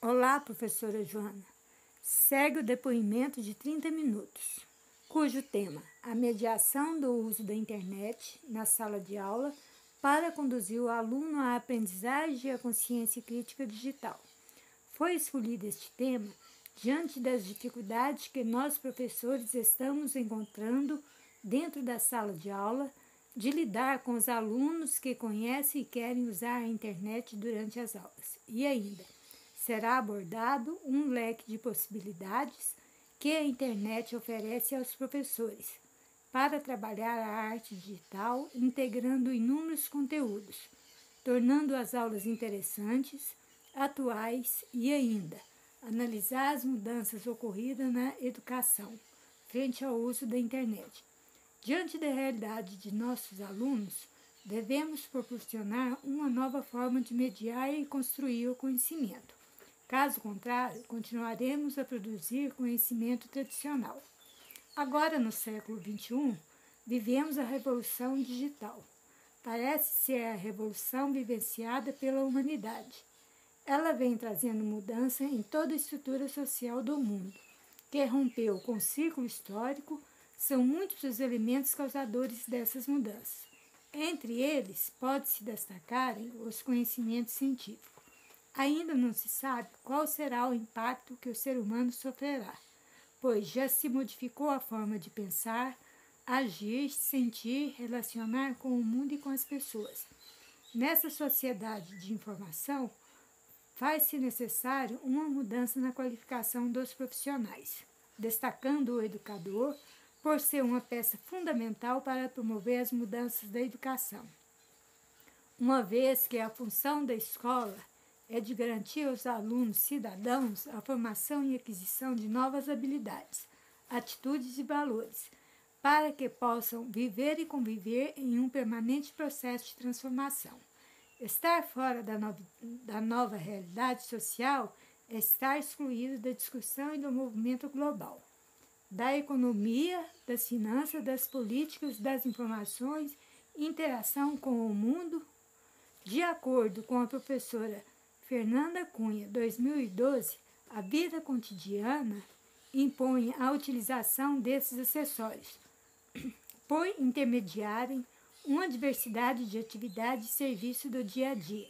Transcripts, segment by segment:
Olá, professora Joana. Segue o depoimento de 30 minutos, cujo tema: a mediação do uso da internet na sala de aula para conduzir o aluno à aprendizagem e à consciência crítica digital. Foi escolhido este tema diante das dificuldades que nós, professores, estamos encontrando dentro da sala de aula de lidar com os alunos que conhecem e querem usar a internet durante as aulas. E ainda, será abordado um leque de possibilidades que a internet oferece aos professores para trabalhar a arte digital, integrando inúmeros conteúdos, tornando as aulas interessantes, atuais e ainda analisar as mudanças ocorridas na educação frente ao uso da internet. Diante da realidade de nossos alunos, devemos proporcionar uma nova forma de mediar e construir o conhecimento. Caso contrário, continuaremos a produzir conhecimento tradicional. Agora, no século XXI, vivemos a revolução digital. Parece ser a revolução vivenciada pela humanidade. Ela vem trazendo mudança em toda a estrutura social do mundo, que rompeu com o ciclo histórico. São muitos os elementos causadores dessas mudanças. Entre eles, pode-se destacarem os conhecimentos científicos. Ainda não se sabe qual será o impacto que o ser humano sofrerá, pois já se modificou a forma de pensar, agir, sentir, relacionar com o mundo e com as pessoas. Nessa sociedade de informação, faz-se necessário uma mudança na qualificação dos profissionais, destacando o educador por ser uma peça fundamental para promover as mudanças da educação. Uma vez que a função da escola é de garantir aos alunos cidadãos a formação e aquisição de novas habilidades, atitudes e valores, para que possam viver e conviver em um permanente processo de transformação. Estar fora da nova realidade social é estar excluído da discussão e do movimento global, da economia, das finanças, das políticas, das informações, interação com o mundo. De acordo com a professora Fernanda Cunha, 2012, a vida cotidiana impõe a utilização desses acessórios, por intermediarem uma diversidade de atividades e serviços do dia a dia.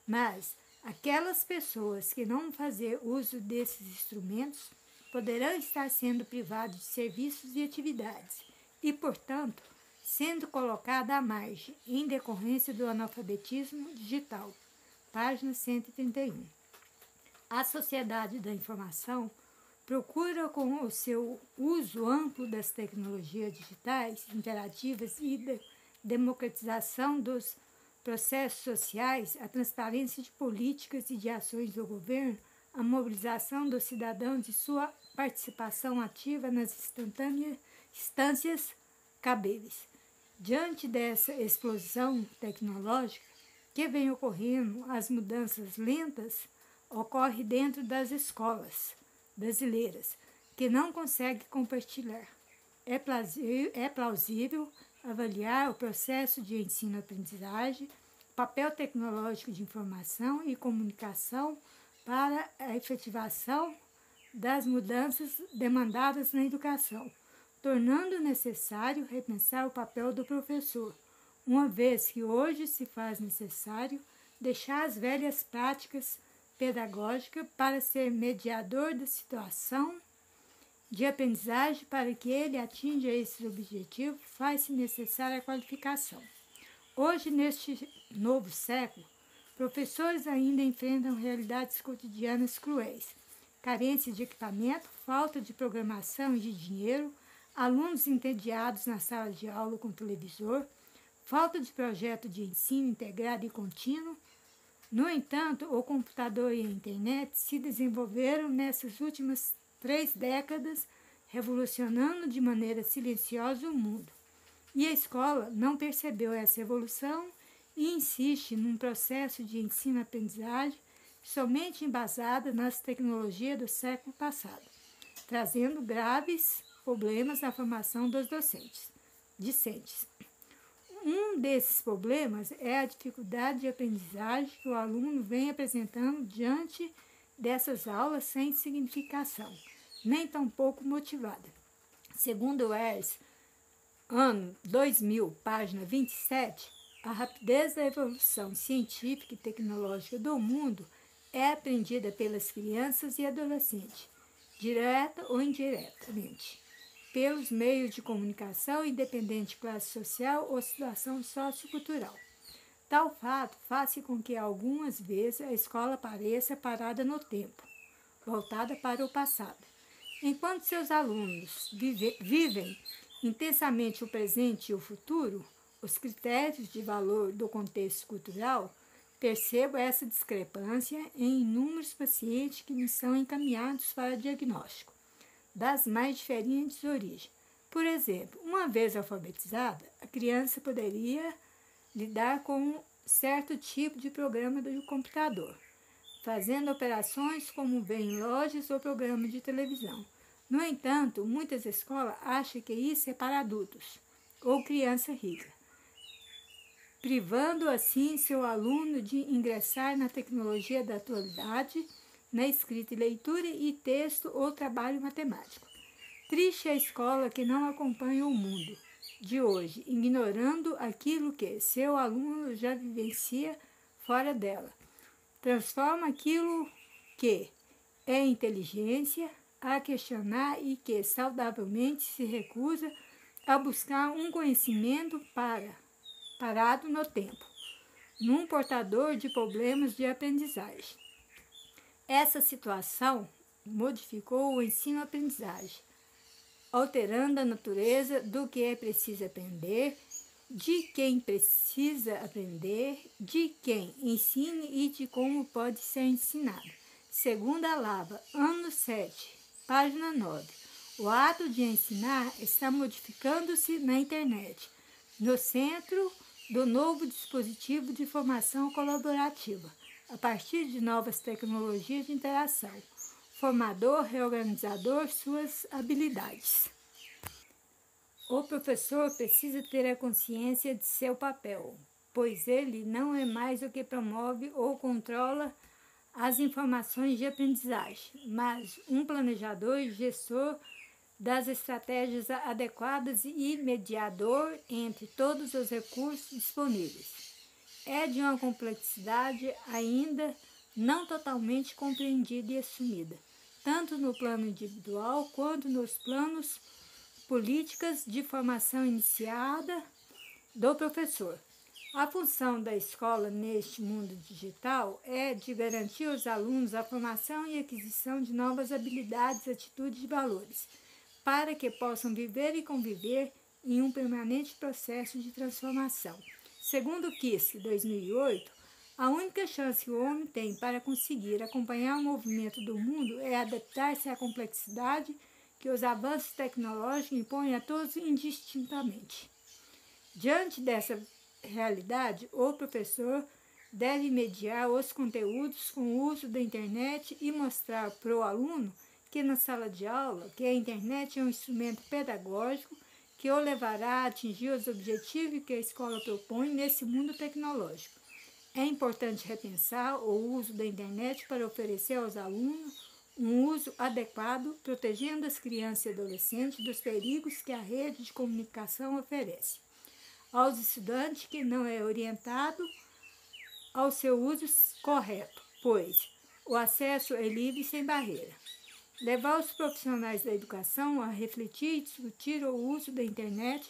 Mas aquelas pessoas que não fazem uso desses instrumentos poderão estar sendo privadas de serviços e atividades e, portanto, sendo colocada à margem em decorrência do analfabetismo digital. Página 131. A sociedade da informação procura, com o seu uso amplo das tecnologias digitais, interativas e democratização dos processos sociais, a transparência de políticas e de ações do governo, a mobilização dos cidadãos e sua participação ativa nas instâncias cabíveis. Diante dessa explosão tecnológica que vem ocorrendo, as mudanças lentas ocorrem dentro das escolas brasileiras, que não conseguem compartilhar. É plausível avaliar o processo de ensino-aprendizagem, papel tecnológico de informação e comunicação para a efetivação das mudanças demandadas na educação, tornando necessário repensar o papel do professor, uma vez que hoje se faz necessário deixar as velhas práticas pedagógicas para ser mediador da situação de aprendizagem. Para que ele atinja esse objetivo, faz-se necessária a qualificação. Hoje, neste novo século, professores ainda enfrentam realidades cotidianas cruéis, carência de equipamento, falta de programação e de dinheiro, alunos entediados na sala de aula com televisor, falta de projeto de ensino integrado e contínuo. No entanto, o computador e a internet se desenvolveram nessas últimas 3 décadas, revolucionando de maneira silenciosa o mundo. E a escola não percebeu essa evolução e insiste num processo de ensino-aprendizagem somente embasada nas tecnologias do século passado, trazendo graves problemas na formação dos discentes. Um desses problemas é a dificuldade de aprendizagem que o aluno vem apresentando diante dessas aulas sem significação, nem tampouco motivada. Segundo Wells, ano 2000, página 27, a rapidez da evolução científica e tecnológica do mundo é aprendida pelas crianças e adolescentes, direta ou indiretamente, pelos meios de comunicação, independente de classe social ou situação sociocultural. Tal fato faz com que algumas vezes a escola pareça parada no tempo, voltada para o passado. Enquanto seus alunos vivem intensamente o presente e o futuro, os critérios de valor do contexto cultural, percebo essa discrepância em inúmeros pacientes que me são encaminhados para diagnóstico das mais diferentes origens. Por exemplo, uma vez alfabetizada, a criança poderia lidar com um certo tipo de programa do computador, fazendo operações como vê em lojas ou programas de televisão. No entanto, muitas escolas acham que isso é para adultos ou criança rica, privando assim seu aluno de ingressar na tecnologia da atualidade, na escrita e leitura e texto ou trabalho matemático. Triste é a escola que não acompanha o mundo de hoje, ignorando aquilo que seu aluno já vivencia fora dela. Transforma aquilo que é inteligência a questionar e que saudavelmente se recusa a buscar um conhecimento parado no tempo, num portador de problemas de aprendizagem. Essa situação modificou o ensino-aprendizagem, alterando a natureza do que é preciso aprender, de quem precisa aprender, de quem ensine e de como pode ser ensinado. Segundo a Lava, ano 7, página 9, o ato de ensinar está modificando-se na internet, no centro do novo dispositivo de formação colaborativa, a partir de novas tecnologias de interação. Formador, reorganizador, suas habilidades. O professor precisa ter a consciência de seu papel, pois ele não é mais o que promove ou controla as informações de aprendizagem, mas um planejador e gestor das estratégias adequadas e mediador entre todos os recursos disponíveis. É de uma complexidade ainda não totalmente compreendida e assumida, tanto no plano individual quanto nos planos políticas de formação iniciada do professor. A função da escola neste mundo digital é de garantir aos alunos a formação e aquisição de novas habilidades, atitudes e valores, para que possam viver e conviver em um permanente processo de transformação. Segundo Kiss, 2008, a única chance que o homem tem para conseguir acompanhar o movimento do mundo é adaptar-se à complexidade que os avanços tecnológicos impõem a todos indistintamente. Diante dessa realidade, o professor deve mediar os conteúdos com o uso da internet e mostrar para o aluno que na sala de aula que a internet é um instrumento pedagógico que o levará a atingir os objetivos que a escola propõe nesse mundo tecnológico. É importante repensar o uso da internet para oferecer aos alunos um uso adequado, protegendo as crianças e adolescentes dos perigos que a rede de comunicação oferece. Aos estudantes que não é orientado ao seu uso correto, pois o acesso é livre e sem barreira. Levar os profissionais da educação a refletir e discutir o uso da internet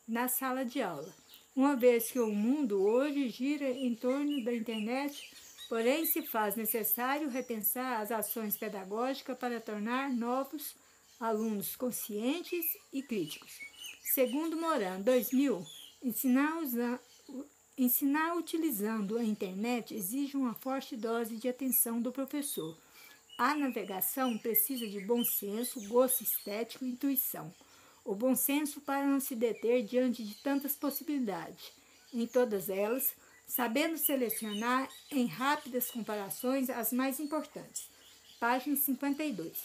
na sala de aula, uma vez que o mundo hoje gira em torno da internet, porém se faz necessário repensar as ações pedagógicas para tornar novos alunos conscientes e críticos. Segundo Moran, 2000, ensinar utilizando a internet exige uma forte dose de atenção do professor. A navegação precisa de bom senso, gosto estético e intuição. O bom senso para não se deter diante de tantas possibilidades, em todas elas, sabendo selecionar em rápidas comparações as mais importantes. Página 52.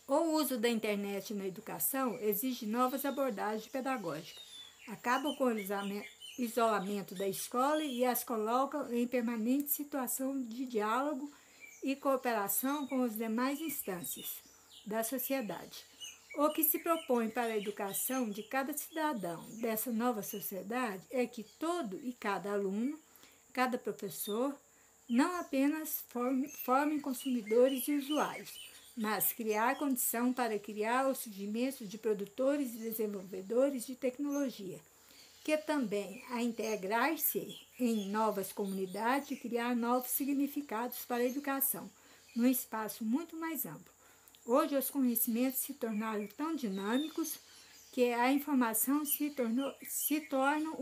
O uso da internet na educação exige novas abordagens pedagógicas. Acaba com o isolamento da escola e as coloca em permanente situação de diálogo e cooperação com as demais instâncias da sociedade. O que se propõe para a educação de cada cidadão dessa nova sociedade é que todo e cada aluno, cada professor, não apenas formem consumidores e usuários, mas criar condição para criar o surgimento de produtores e desenvolvedores de tecnologia, que também a integrar-se em novas comunidades e criar novos significados para a educação, num espaço muito mais amplo. Hoje os conhecimentos se tornaram tão dinâmicos que a informação se tornam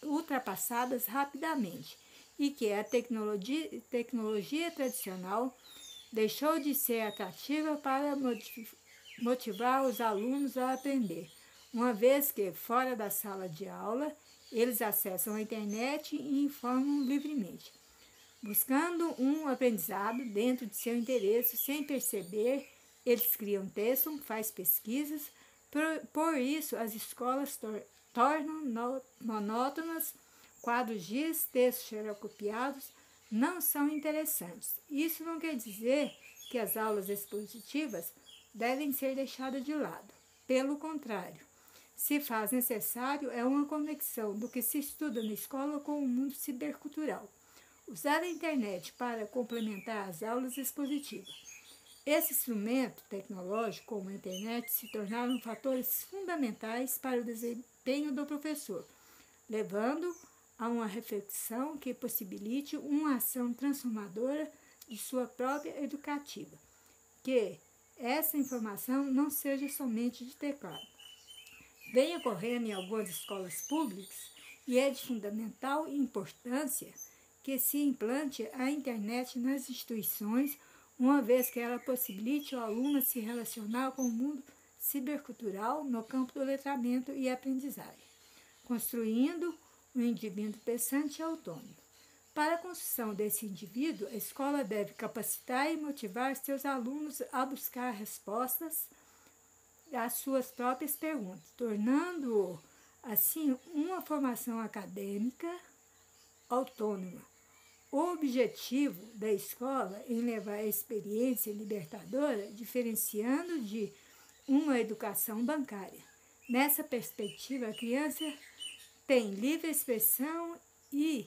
ultrapassadas rapidamente e que a tecnologia tradicional deixou de ser atrativa para motivar os alunos a aprender, uma vez que, fora da sala de aula, eles acessam a internet e informam livremente, buscando um aprendizado dentro de seu interesse sem perceber. Eles criam texto, fazem pesquisas, por isso as escolas tornam monótonas, quadros giz, textos xerocopiados não são interessantes. Isso não quer dizer que as aulas expositivas devem ser deixadas de lado. Pelo contrário, se faz necessário é uma conexão do que se estuda na escola com o mundo cibercultural. Usar a internet para complementar as aulas expositivas. Esse instrumento tecnológico, como a internet, se tornaram fatores fundamentais para o desempenho do professor, levando a uma reflexão que possibilite uma ação transformadora de sua própria educativa. Que essa informação não seja somente de teclado. Vem ocorrendo em algumas escolas públicas e é de fundamental importância que se implante a internet nas instituições, uma vez que ela possibilite ao aluno se relacionar com o mundo cibercultural no campo do letramento e aprendizagem, construindo um indivíduo pensante e autônomo. Para a construção desse indivíduo, a escola deve capacitar e motivar seus alunos a buscar respostas às suas próprias perguntas, tornando-o, assim, uma formação acadêmica autônoma. O objetivo da escola em levar a experiência libertadora, diferenciando de uma educação bancária. Nessa perspectiva, a criança tem livre expressão e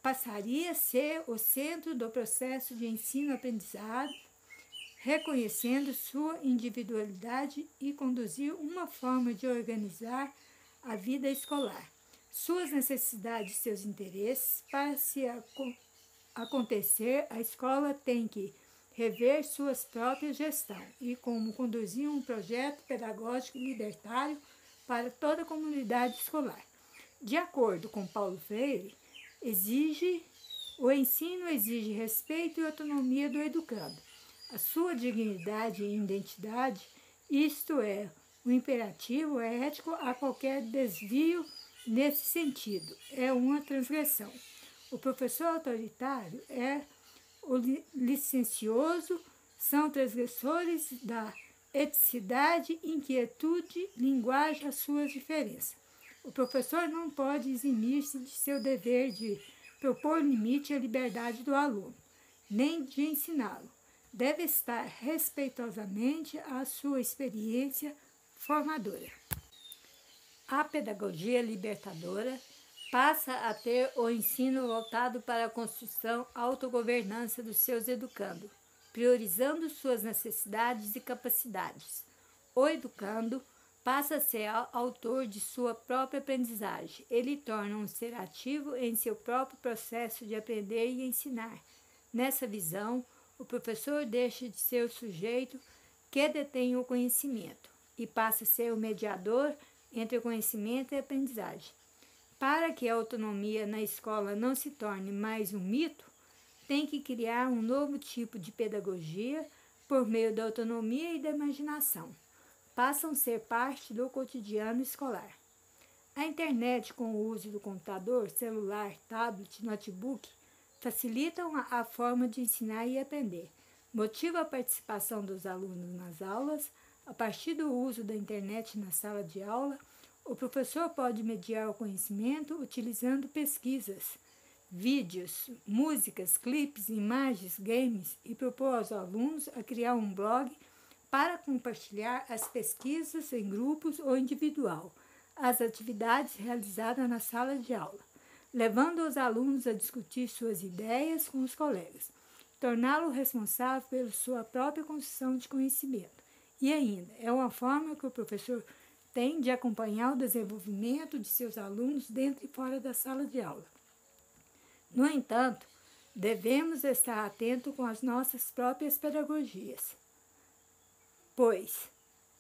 passaria a ser o centro do processo de ensino-aprendizado, reconhecendo sua individualidade e conduzir uma forma de organizar a vida escolar, suas necessidades e seus interesses. Para se acontecer, a escola tem que rever sua própria gestão e como conduzir um projeto pedagógico libertário para toda a comunidade escolar. De acordo com Paulo Freire, o ensino exige respeito e autonomia do educando, a sua dignidade e identidade, isto é, o imperativo é ético a qualquer desvio nesse sentido, é uma transgressão. O professor autoritário é o licencioso, são transgressores da eticidade, inquietude, linguagem, as suas diferenças. O professor não pode eximir-se de seu dever de propor limite à liberdade do aluno, nem de ensiná-lo. Deve estar respeitosamente à sua experiência formadora. A pedagogia libertadora passa a ter o ensino voltado para a construção e autogovernança dos seus educandos, priorizando suas necessidades e capacidades. O educando passa a ser autor de sua própria aprendizagem. Ele torna um ser ativo em seu próprio processo de aprender e ensinar. Nessa visão, o professor deixa de ser o sujeito que detém o conhecimento e passa a ser o mediador entre o conhecimento e a aprendizagem. Para que a autonomia na escola não se torne mais um mito, tem que criar um novo tipo de pedagogia por meio da autonomia e da imaginação. Passam a ser parte do cotidiano escolar. A internet, com o uso do computador, celular, tablet, notebook, facilitam a forma de ensinar e aprender. Motiva a participação dos alunos nas aulas. A partir do uso da internet na sala de aula, o professor pode mediar o conhecimento utilizando pesquisas, vídeos, músicas, clipes, imagens, games e propor aos alunos a criar um blog para compartilhar as pesquisas em grupos ou individual, as atividades realizadas na sala de aula, levando os alunos a discutir suas ideias com os colegas, torná-lo responsável pela sua própria construção de conhecimento. E ainda, é uma forma que o professor tem de acompanhar o desenvolvimento de seus alunos dentro e fora da sala de aula. No entanto, devemos estar atentos com as nossas próprias pedagogias, pois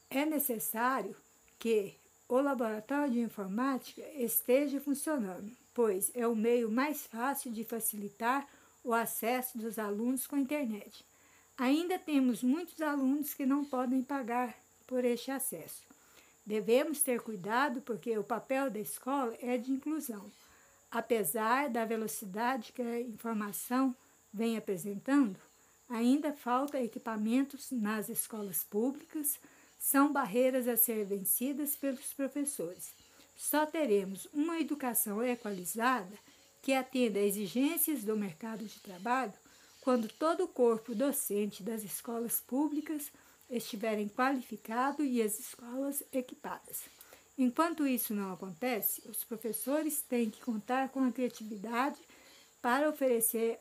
é necessário que o laboratório de informática esteja funcionando, pois é o meio mais fácil de facilitar o acesso dos alunos com a internet. Ainda temos muitos alunos que não podem pagar por este acesso. Devemos ter cuidado porque o papel da escola é de inclusão. Apesar da velocidade que a informação vem apresentando, ainda falta equipamentos nas escolas públicas, são barreiras a ser vencidas pelos professores. Só teremos uma educação equalizada que atenda a exigências do mercado de trabalho quando todo o corpo docente das escolas públicas estiverem qualificado e as escolas equipadas. Enquanto isso não acontece, os professores têm que contar com a criatividade para oferecer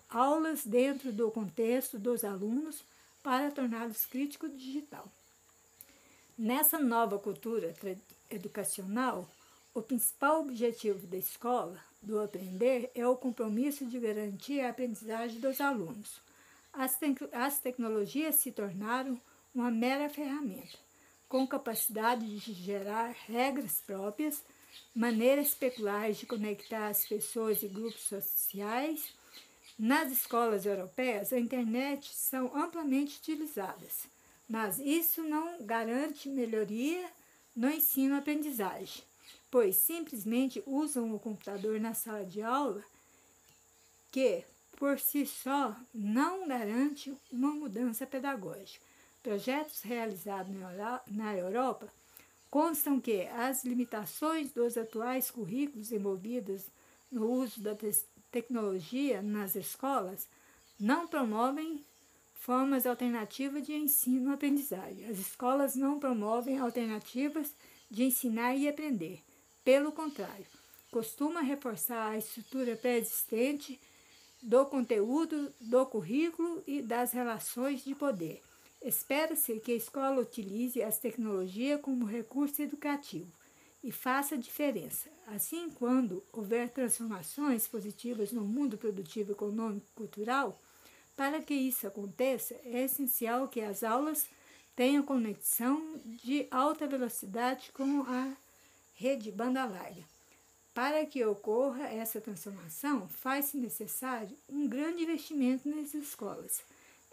aulas dentro do contexto dos alunos para torná-los críticos digital. Nessa nova cultura educacional, o principal objetivo da escola, do aprender, é o compromisso de garantir a aprendizagem dos alunos. As tecnologias se tornaram uma mera ferramenta, com capacidade de gerar regras próprias, maneiras peculiares de conectar as pessoas e grupos sociais. Nas escolas europeias, a internet são amplamente utilizadas, mas isso não garante melhoria no ensino-aprendizagem, pois simplesmente usam o computador na sala de aula, que, por si só, não garante uma mudança pedagógica. Projetos realizados na Europa constam que as limitações dos atuais currículos envolvidos no uso da tecnologia nas escolas não promovem formas alternativas de ensino-aprendizagem. As escolas não promovem alternativas de ensinar e aprender. Pelo contrário, costuma reforçar a estrutura pré-existente do conteúdo, do currículo e das relações de poder. Espera-se que a escola utilize as tecnologias como recurso educativo e faça diferença. Assim, quando houver transformações positivas no mundo produtivo, econômico e cultural, para que isso aconteça, é essencial que as aulas tenham conexão de alta velocidade com a rede banda larga. Para que ocorra essa transformação, faz-se necessário um grande investimento nas escolas,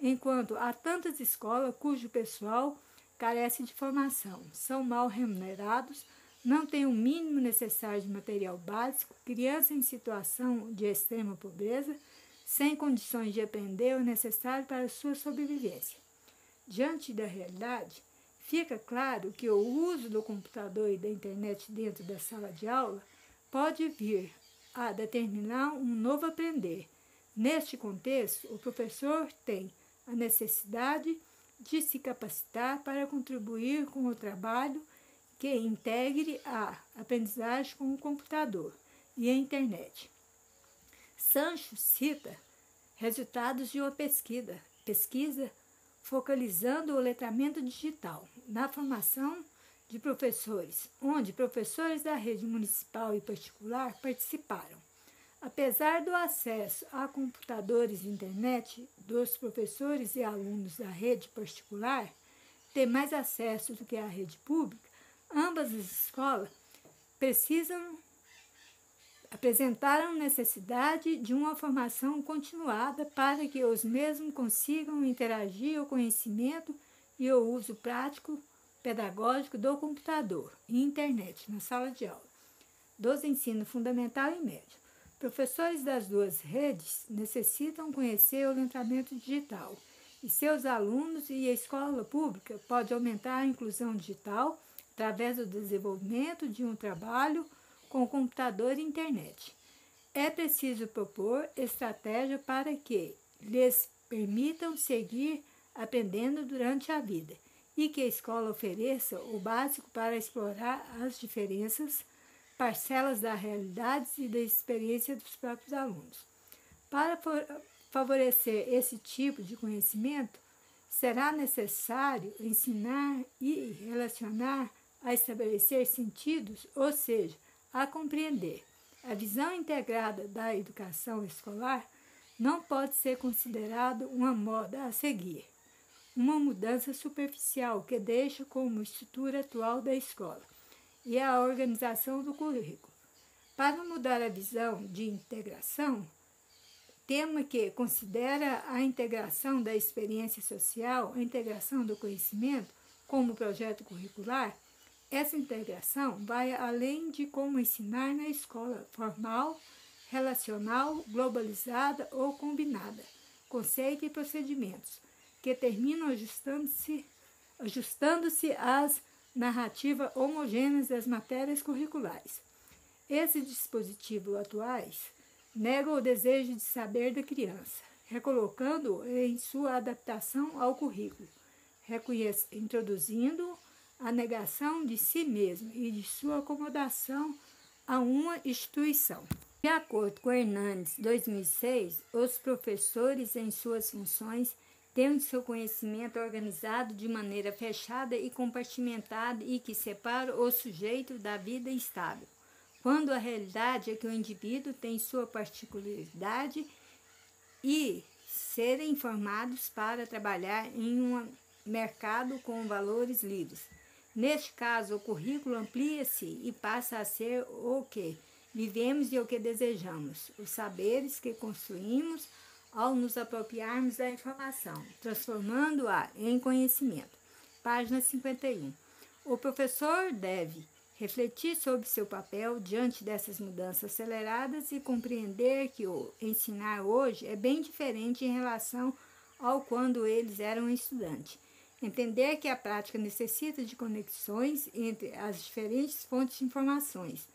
enquanto há tantas escolas cujo pessoal carece de formação, são mal remunerados, não têm o mínimo necessário de material básico, crianças em situação de extrema pobreza, sem condições de aprender o necessário para a sua sobrevivência. Diante da realidade, fica claro que o uso do computador e da internet dentro da sala de aula pode vir a determinar um novo aprender. Neste contexto, o professor tem a necessidade de se capacitar para contribuir com o trabalho que integre a aprendizagem com o computador e a internet. Sancho cita resultados de uma pesquisa focalizando o letramento digital na formação de professores, onde professores da rede municipal e particular participaram. Apesar do acesso a computadores e internet dos professores e alunos da rede particular ter mais acesso do que a rede pública, ambas as escolas apresentaram necessidade de uma formação continuada para que os mesmos consigam interagir o conhecimento e o uso prático pedagógico do computador e internet na sala de aula, dos ensinos fundamental e médio. Professores das duas redes necessitam conhecer o letramento digital e seus alunos, e a escola pública pode aumentar a inclusão digital através do desenvolvimento de um trabalho com computador e internet. É preciso propor estratégia para que lhes permitam seguir aprendendo durante a vida e que a escola ofereça o básico para explorar as diferenças, parcelas da realidade e da experiência dos próprios alunos. Para favorecer esse tipo de conhecimento, será necessário ensinar e relacionar a estabelecer sentidos, ou seja, a compreender. A visão integrada da educação escolar não pode ser considerada uma moda a seguir, uma mudança superficial que deixa como estrutura atual da escola e a organização do currículo. Para mudar a visão de integração, tema que considera a integração da experiência social, a integração do conhecimento como projeto curricular, essa integração vai além de como ensinar na escola formal, relacional, globalizada ou combinada, conceito e procedimentos, que terminam ajustando-se às narrativas homogêneas das matérias curriculares. Esses dispositivos atuais negam o desejo de saber da criança, recolocando-o em sua adaptação ao currículo, introduzindo a negação de si mesmo e de sua acomodação a uma instituição. De acordo com Hernandes, 2006, os professores em suas funções têm seu conhecimento organizado de maneira fechada e compartimentada e que separa o sujeito da vida estável, quando a realidade é que o indivíduo tem sua particularidade e serem informados para trabalhar em um mercado com valores livres. Neste caso, o currículo amplia-se e passa a ser o que vivemos e o que desejamos, os saberes que construímos ao nos apropriarmos da informação, transformando-a em conhecimento. Página 51. O professor deve refletir sobre seu papel diante dessas mudanças aceleradas e compreender que o ensinar hoje é bem diferente em relação ao quando eles eram estudantes. Entender que a prática necessita de conexões entre as diferentes fontes de informações.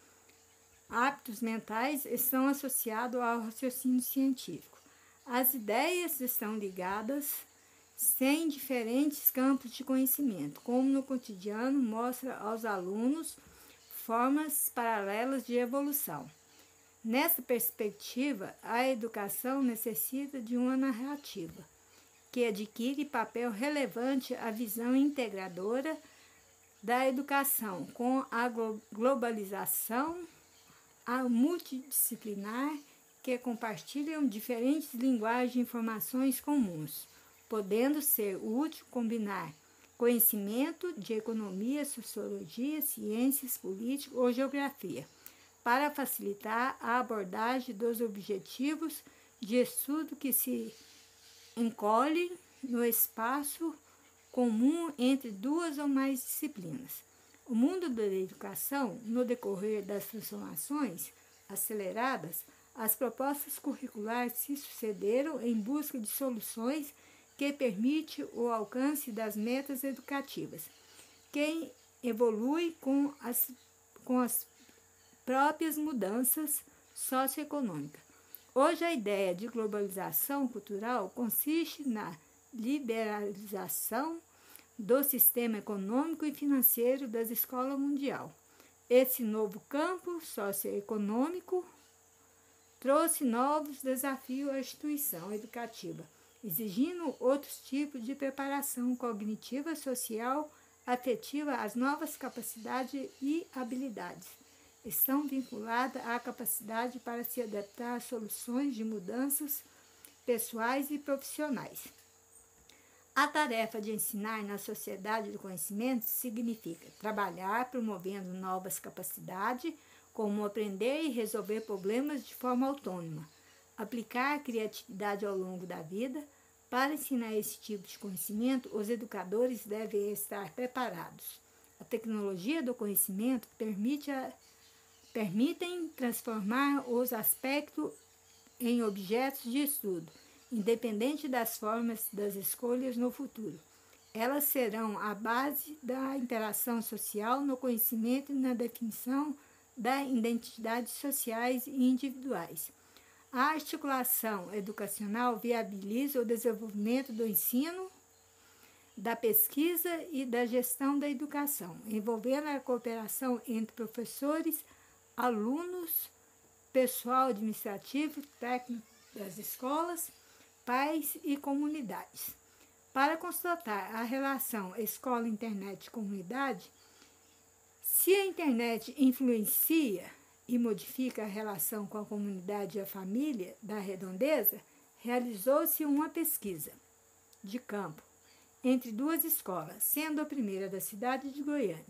Hábitos mentais estão associados ao raciocínio científico. As ideias estão ligadas em diferentes campos de conhecimento, como no cotidiano mostra aos alunos formas paralelas de evolução. Nessa perspectiva, a educação necessita de uma narrativa que adquire papel relevante à visão integradora da educação, com a globalização, a multidisciplinar, que compartilham diferentes linguagens de informações comuns, podendo ser útil combinar conhecimento de economia, sociologia, ciências, política ou geografia, para facilitar a abordagem dos objetivos de estudo que se encolhem no espaço comum entre duas ou mais disciplinas. O mundo da educação, no decorrer das transformações aceleradas, as propostas curriculares se sucederam em busca de soluções que permitem o alcance das metas educativas. Quem evolui com as próprias mudanças socioeconômicas. Hoje, a ideia de globalização cultural consiste na liberalização do sistema econômico e financeiro das escolas mundial. Esse novo campo socioeconômico trouxe novos desafios à instituição educativa, exigindo outros tipos de preparação cognitiva, social, afetiva. As novas capacidades e habilidades estão vinculadas à capacidade para se adaptar a soluções de mudanças pessoais e profissionais. A tarefa de ensinar na sociedade do conhecimento significa trabalhar promovendo novas capacidades, como aprender e resolver problemas de forma autônoma, aplicar a criatividade ao longo da vida. Para ensinar esse tipo de conhecimento, os educadores devem estar preparados. A tecnologia do conhecimento permitem transformar os aspectos em objetos de estudo, independente das formas das escolhas no futuro. Elas serão a base da interação social no conhecimento e na definição das identidades sociais e individuais. A articulação educacional viabiliza o desenvolvimento do ensino, da pesquisa e da gestão da educação, envolvendo a cooperação entre professores, alunos, pessoal administrativo, técnico das escolas, pais e comunidades. Para constatar a relação escola-internet-comunidade, se a internet influencia e modifica a relação com a comunidade e a família da redondeza, realizou-se uma pesquisa de campo entre duas escolas, sendo a primeira da cidade de Goiânia.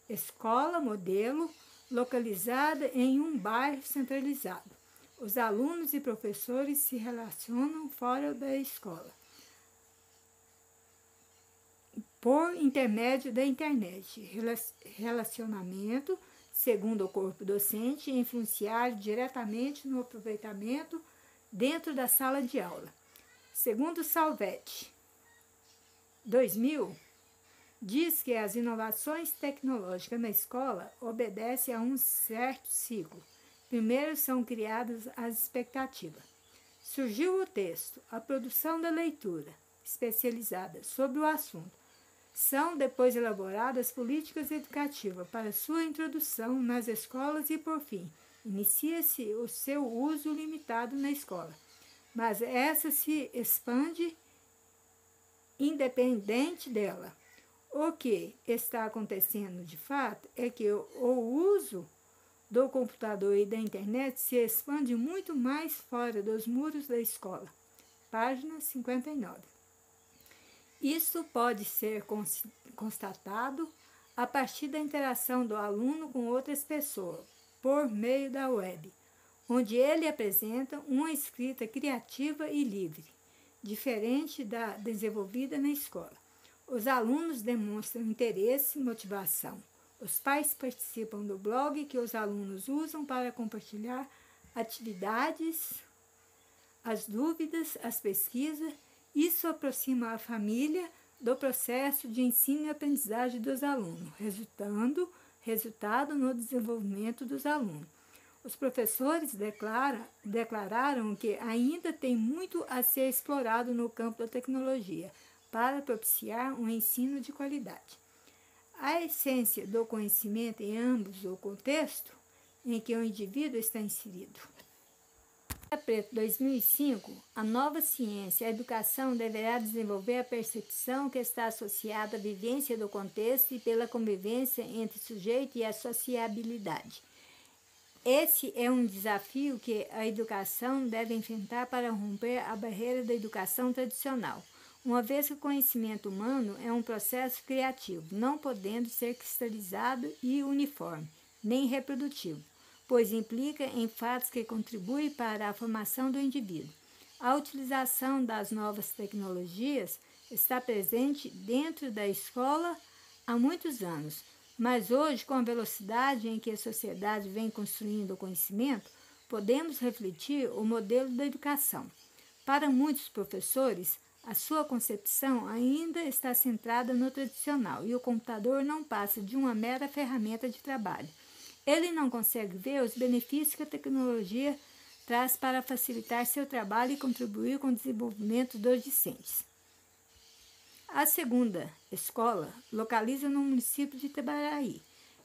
Escola modelo, localizada em um bairro centralizado. Os alunos e professores se relacionam fora da escola por intermédio da internet. Relacionamento, segundo o corpo docente, influenciar diretamente no aproveitamento dentro da sala de aula. Segundo Salvetti, 2000, diz que as inovações tecnológicas na escola obedecem a um certo ciclo. Primeiro são criadas as expectativas. Surgiu o texto, a produção da leitura especializada sobre o assunto. São depois elaboradas políticas educativas para sua introdução nas escolas e, por fim, inicia-se o seu uso limitado na escola. Mas essa se expande independente dela. O que está acontecendo de fato é que o uso do computador e da internet se expande muito mais fora dos muros da escola. Página 59. Isso pode ser constatado a partir da interação do aluno com outras pessoas, por meio da web, onde ele apresenta uma escrita criativa e livre, diferente da desenvolvida na escola. Os alunos demonstram interesse e motivação. Os pais participam do blog que os alunos usam para compartilhar atividades, as dúvidas, as pesquisas. Isso aproxima a família do processo de ensino e aprendizagem dos alunos, resultado no desenvolvimento dos alunos. Os professores declararam que ainda tem muito a ser explorado no campo da tecnologia para propiciar um ensino de qualidade. A essência do conhecimento em ambos o contexto em que o indivíduo está inserido. Preto 2005, a nova ciência, a educação deverá desenvolver a percepção que está associada à vivência do contexto e pela convivência entre sujeito e a sociabilidade. Esse é um desafio que a educação deve enfrentar para romper a barreira da educação tradicional, uma vez que o conhecimento humano é um processo criativo, não podendo ser cristalizado e uniforme, nem reprodutivo, pois implica em fatos que contribuem para a formação do indivíduo. A utilização das novas tecnologias está presente dentro da escola há muitos anos, mas hoje, com a velocidade em que a sociedade vem construindo o conhecimento, podemos refletir o modelo da educação. Para muitos professores, a sua concepção ainda está centrada no tradicional e o computador não passa de uma mera ferramenta de trabalho. Ele não consegue ver os benefícios que a tecnologia traz para facilitar seu trabalho e contribuir com o desenvolvimento dos discentes. A segunda escola localiza no município de Itabaraí.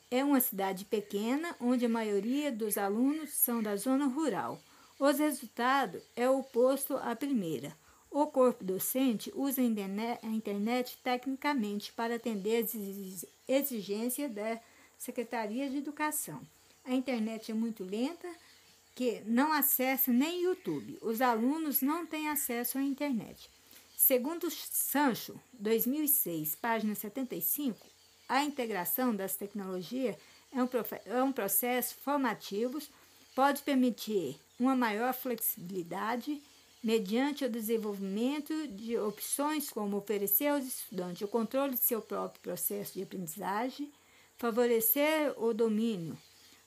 É uma cidade pequena, onde a maioria dos alunos são da zona rural. Os resultados é o oposto à primeira. O corpo docente usa a internet tecnicamente para atender às exigências da Secretaria de Educação. A internet é muito lenta, que não acessa nem YouTube. Os alunos não têm acesso à internet. Segundo Sancho, 2006, página 75, a integração das tecnologias é um processo formativo, pode permitir uma maior flexibilidade mediante o desenvolvimento de opções como oferecer aos estudantes o controle de seu próprio processo de aprendizagem, favorecer o domínio,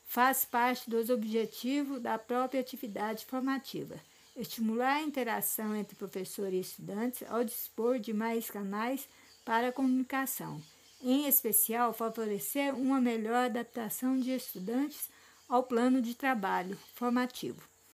faz parte dos objetivos da própria atividade formativa. Estimular a interação entre professor e estudantes ao dispor de mais canais para a comunicação. Em especial, favorecer uma melhor adaptação de estudantes ao plano de trabalho formativo.